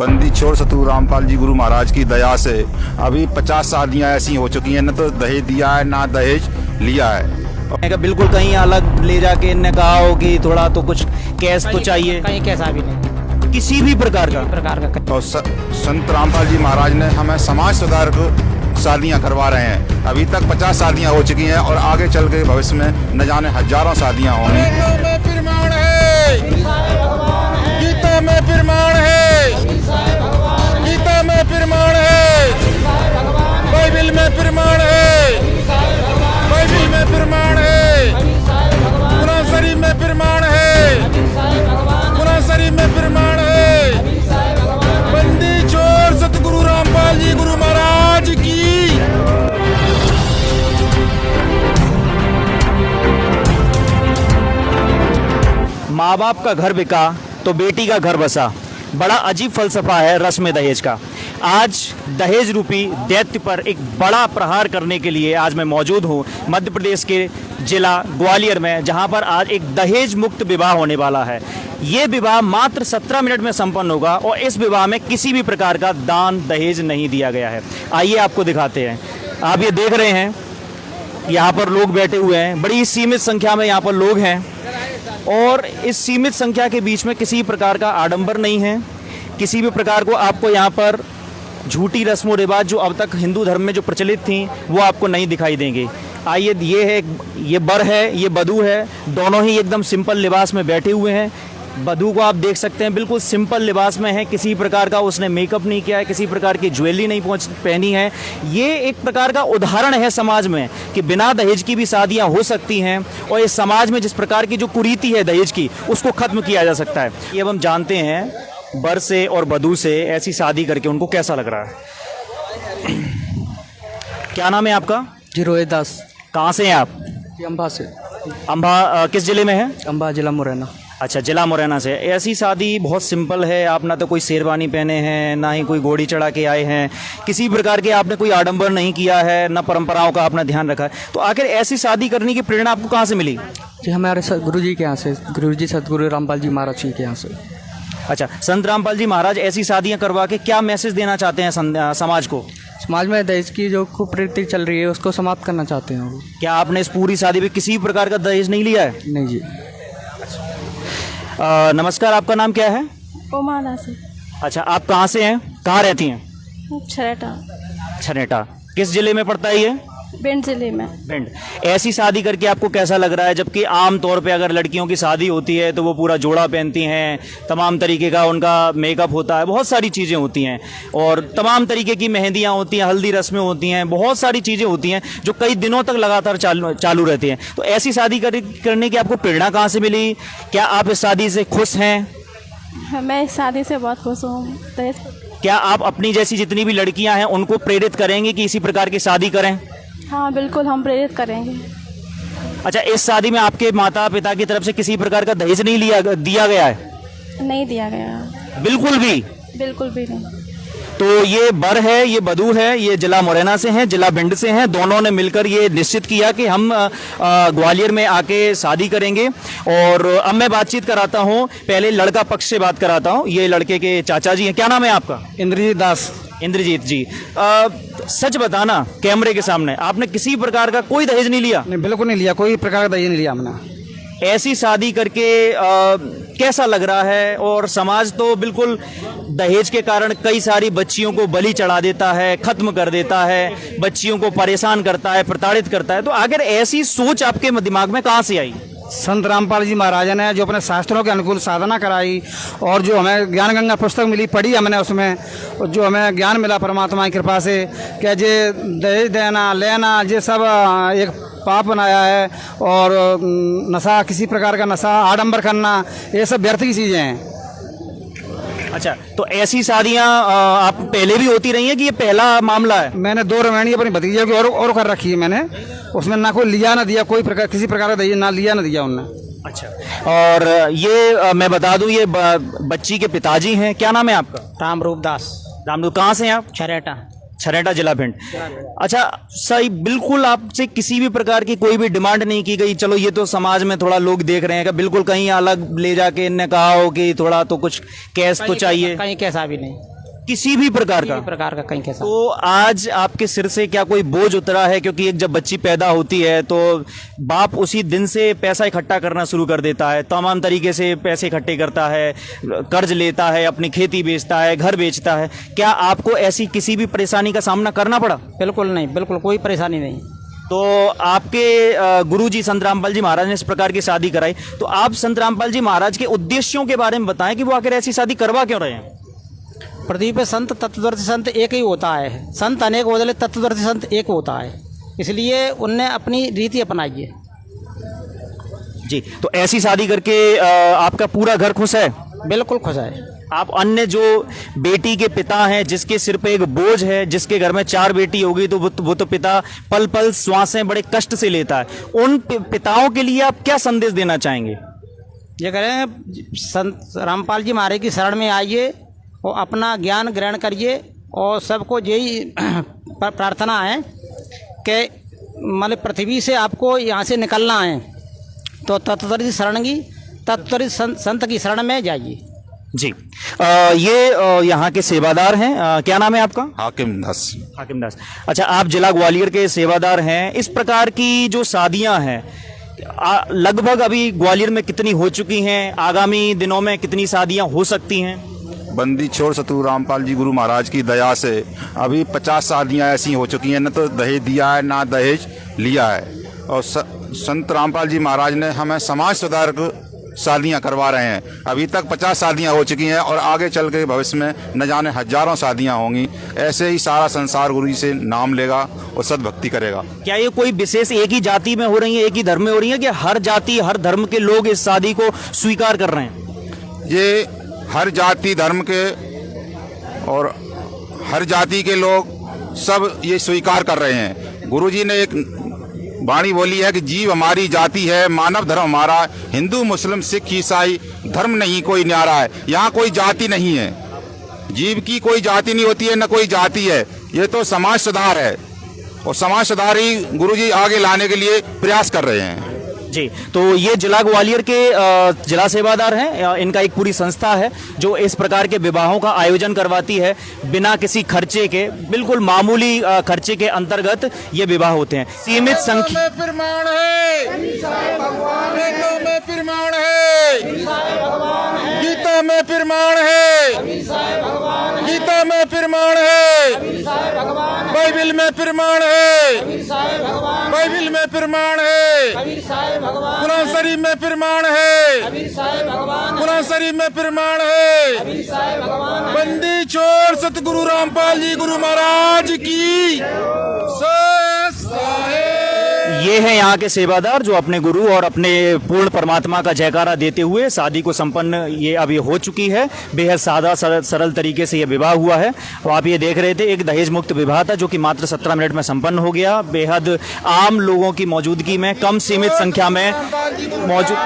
बंदी छोड़ सतगुरु रामपाल जी गुरु महाराज की दया से अभी 50 शादियाँ ऐसी हो चुकी हैं, न तो दहेज दिया है ना दहेज लिया है। बिल्कुल कहीं अलग ले जाके इनने कहा हो कि थोड़ा तो कुछ कैश तो चाहिए, कहीं कैसा भी नहीं, किसी भी प्रकार का। तो संत रामपाल जी महाराज ने हमें समाज सुधार को शादियाँ करवा रहे हैं। अभी तक 50 शादियाँ हो चुकी हैं और आगे चल के भविष्य में न जाने हजारों शादियाँ होंगी। गीता में प्रमाण है, गीता में प्रमाण है, बाइबिल में प्रमाण है, बाइबिल में प्रमाण है, कुरान शरीफ में प्रमाण है, कुरान शरीफ में प्रमाण है। बंदी छोड़ सतगुरु रामपाल जी गुरु महाराज की। माँ बाप का घर बिका तो बेटी का घर बसा, बड़ा अजीब फलसफा है रस्म दहेज का। आज दहेज रूपी दैत्य पर एक बड़ा प्रहार करने के लिए आज मैं मौजूद हूँ मध्य प्रदेश के जिला ग्वालियर में, जहाँ पर आज एक दहेज मुक्त विवाह होने वाला है। ये विवाह मात्र 17 मिनट में संपन्न होगा और इस विवाह में किसी भी प्रकार का दान दहेज नहीं दिया गया है। आइए आपको दिखाते हैं। आप ये देख रहे हैं यहाँ पर लोग बैठे हुए हैं, बड़ी सीमित संख्या में यहाँ पर लोग हैं और इस सीमित संख्या के बीच में किसी प्रकार का आडंबर नहीं है। किसी भी प्रकार को आपको यहाँ पर झूठी रस्मों रिवाज जो अब तक हिंदू धर्म में जो प्रचलित थी वो आपको नहीं दिखाई देंगे। आइए, ये बर है, ये बधू है, दोनों ही एकदम सिंपल लिबास में बैठे हुए हैं। बधू को आप देख सकते हैं बिल्कुल सिंपल लिबास में है, किसी प्रकार का उसने मेकअप नहीं किया है, किसी प्रकार की ज्वेलरी नहीं पहनी है। ये एक प्रकार का उदाहरण है समाज में कि बिना दहेज की भी शादियां हो सकती हैं और इस समाज में जिस प्रकार की जो कुरीति है दहेज की उसको खत्म किया जा सकता है। ये अब हम जानते हैं बर से और बधू से ऐसी शादी करके उनको कैसा लग रहा है। क्या नाम है आपका? जी रोहित दास। कहाँ से हैं आप? अम्बा से। अम्बा किस जिले में है? अम्बा जिला मुरैना। अच्छा, जिला मुरैना से। ऐसी शादी बहुत सिंपल है, आप ना तो कोई शेरवानी पहने हैं, ना ही कोई घोड़ी चढ़ा के आए हैं, किसी प्रकार के आपने कोई आडंबर नहीं किया है, ना परंपराओं का आपने ध्यान रखा है। तो आखिर ऐसी शादी करने की प्रेरणा आपको कहाँ से मिली? जी हमारे गुरु जी के यहाँ से, गुरु जी सतगुरु रामपाल जी महाराज जी के यहाँ से। अच्छा, संत रामपाल जी महाराज ऐसी शादियाँ करवा के क्या मैसेज देना चाहते हैं समाज को? समाज में दहेज की जो कुप्रवृत्ति चल रही है उसको समाप्त करना चाहते हैं वो। क्या आपने इस पूरी शादी में किसी प्रकार का दहेज नहीं लिया है? नहीं जी। नमस्कार, आपका नाम क्या है? उमा दासी। अच्छा, आप कहाँ से हैं, कहाँ रहती हैं? छरेटा। छरेटा किस जिले में पड़ता है ये? भिंड जिले में। भिंड। ऐसी शादी करके आपको कैसा लग रहा है? जबकि आम तौर पे अगर लड़कियों की शादी होती है तो वो पूरा जोड़ा पहनती हैं, तमाम तरीके का उनका मेकअप होता है, बहुत सारी चीज़ें होती हैं और तमाम तरीके की मेहंदियाँ होती हैं, हल्दी रस्में होती हैं, बहुत सारी चीज़ें होती हैं जो कई दिनों तक लगातार चालू रहती हैं। तो ऐसी शादी करने की आपको प्रेरणा कहाँ से मिली? क्या आप इस शादी से खुश हैं? मैं इस शादी से बहुत खुश हूँ। क्या आप अपनी जैसी जितनी भी लड़कियाँ हैं उनको प्रेरित करेंगे कि इसी प्रकार की शादी करें? हाँ बिल्कुल, हम प्रेरित करेंगे। अच्छा, इस शादी में आपके माता पिता की तरफ से किसी प्रकार का दहेज नहीं दिया गया है? नहीं दिया गया, बिल्कुल भी? बिल्कुल भी नहीं। तो ये बर है, ये बधू है, ये जिला मुरैना से हैं, जिला भिंड से हैं। दोनों ने मिलकर ये निश्चित किया कि हम ग्वालियर में आके शादी करेंगे। और अब मैं बातचीत कराता हूँ, पहले लड़का पक्ष से बात कराता हूँ। ये लड़के के चाचा जी हैं। क्या नाम है आपका? इंद्रजीत दास। इंद्रजीत जी, सच बताना कैमरे के सामने, आपने किसी प्रकार का कोई दहेज नहीं लिया? नहीं, बिल्कुल नहीं लिया, कोई प्रकार का दहेज नहीं लिया हमने। ऐसी शादी करके कैसा लग रहा है? और समाज तो बिल्कुल दहेज के कारण कई सारी बच्चियों को बलि चढ़ा देता है, खत्म कर देता है, बच्चियों को परेशान करता है, प्रताड़ित करता है। तो आखिर ऐसी सोच आपके दिमाग में कहाँ से आई? संत रामपाल जी महाराज ने जो अपने शास्त्रों के अनुकूल साधना कराई और जो हमें ज्ञान गंगा पुस्तक मिली, पढ़ी हमने, उसमें जो हमें ज्ञान मिला परमात्मा की कृपा से कि ये दहेज देना लेना ये सब एक पाप बनाया है और नशा, किसी प्रकार का नशा, आडंबर करना, ये सब व्यर्थ की चीज़ें हैं। अच्छा, तो ऐसी शादियाँ आप पहले भी होती रही हैं कि ये पहला मामला है? मैंने 2 रमैनी अपनी भतीजे की और कर रखी है मैंने, उसमें ना कोई लिया ना दिया, कोई प्रकार किसी प्रकार का दहेज ना लिया ना दिया उनने। अच्छा, और ये मैं बता दूं, ये बच्ची के पिताजी हैं। क्या नाम है आपका? रामरूप दास। रामरूप, कहाँ से हैं आप? छरेटा। छरेटा, जिला भिंड। अच्छा, सही, बिल्कुल आपसे किसी भी प्रकार की कोई भी डिमांड नहीं की गई? चलो, ये तो समाज में थोड़ा लोग देख रहे हैं कि बिल्कुल कहीं अलग ले जाके इनने कहा हो कि थोड़ा तो कुछ कैश तो चाहिए, कहीं कैसा भी नहीं। किसी भी प्रकार का? प्रकार का कहीं के साथ। तो आज आपके सिर से क्या कोई बोझ उतरा है? क्योंकि एक जब बच्ची पैदा होती है तो बाप उसी दिन से पैसा इकट्ठा करना शुरू कर देता है, तमाम तरीके से पैसे इकट्ठे करता है, कर्ज लेता है, अपनी खेती बेचता है, घर बेचता है। क्या आपको ऐसी किसी भी परेशानी का सामना करना पड़ा? बिल्कुल नहीं, बिल्कुल कोई परेशानी नहीं। तो आपके गुरुजी संत रामपाल जी महाराज ने इस प्रकार की शादी कराई, तो आप संत रामपाल जी महाराज के उद्देश्यों के बारे में बताएं कि वो आखिर ऐसी शादी करवा क्यों रहे हैं? पृथ्वी पे संत तत्वदर्शी संत एक ही होता है, संत अनेक बदले तत्वदर्शी संत एक होता है, इसलिए उनने अपनी रीति अपनाई है। जी, तो ऐसी शादी करके आपका पूरा घर खुश है? बिल्कुल खुश है। आप अन्य जो बेटी के पिता हैं, जिसके सिर पे एक बोझ है, जिसके घर में 4 बेटी होगी, तो वो तो पिता पल पल श्वासें बड़े कष्ट से लेता है, उन पिताओं के लिए आप क्या संदेश देना चाहेंगे? ये करें, संत रामपाल जी महाराज की शरण में आइए और अपना ज्ञान ग्रहण करिए, और सबको यही प्रार्थना है कि मतलब पृथ्वी से आपको यहाँ से निकलना है तो तत्वदर्शी शरण की तत्वदर्शी संत की शरण में जाइए। जी, ये यहाँ के सेवादार हैं, क्या नाम है आपका? हाकिम दास। हाकिम दास। अच्छा, आप जिला ग्वालियर के सेवादार हैं। इस प्रकार की जो शादियां हैं लगभग अभी ग्वालियर में कितनी हो चुकी हैं? आगामी दिनों में कितनी शादियां हो सकती हैं? बंदी छोड़ सतगुरु रामपाल जी गुरु महाराज की दया से अभी 50 शादियाँ ऐसी हो चुकी हैं, न तो दहेज दिया है ना दहेज लिया है। और संत रामपाल जी महाराज ने हमें समाज सुधारक शादियाँ करवा रहे हैं। अभी तक 50 शादियाँ हो चुकी हैं और आगे चल के भविष्य में न जाने हजारों शादियाँ होंगी। ऐसे ही सारा संसार गुरु जी से नाम लेगा और सद्भक्ति करेगा। क्या ये कोई विशेष एक ही जाति में हो रही है, एक ही धर्म में हो रही है, कि हर जाति हर धर्म के लोग इस शादी को स्वीकार कर रहे हैं? ये हर जाति धर्म के और हर जाति के लोग सब ये स्वीकार कर रहे हैं। गुरुजी ने एक वाणी बोली है कि जीव हमारी जाति है, मानव धर्म हमारा, हिंदू मुस्लिम सिख ईसाई धर्म नहीं कोई न्यारा है। यहाँ कोई जाति नहीं है, जीव की कोई जाति नहीं होती है, न कोई जाति है। ये तो समाज सुधार है और समाज सुधार ही गुरुजी आगे लाने के लिए प्रयास कर रहे हैं। जी, तो ये जिला ग्वालियर के जिला सेवादार हैं। इनका एक पूरी संस्था है जो इस प्रकार के विवाहों का आयोजन करवाती है बिना किसी खर्चे के, बिल्कुल मामूली खर्चे के अंतर्गत ये विवाह होते हैं। सीमित संख्या में प्रमाण है, वेदों में प्रमाण है, गीता में प्रमाण है, गीता में प्रमाण है, बाइबिल में प्रमाण है, बाइबिल में प्रमाण है, कुरान शरीफ में प्रमाण है, कुरान शरीफ में प्रमाण है। बंदी छोड़ सतगुरु रामपाल जी गुरु महाराज की ये है यहाँ के सेवादार जो अपने गुरु और अपने पूर्ण परमात्मा का जयकारा देते हुए शादी को संपन्न ये अभी हो चुकी है। बेहद सादा सरल तरीके से ये विवाह हुआ है। और आप ये देख रहे थे एक दहेज मुक्त विवाह था जो कि मात्र 17 मिनट में संपन्न हो गया। बेहद आम लोगों की मौजूदगी में, कम सीमित संख्या में मौजूद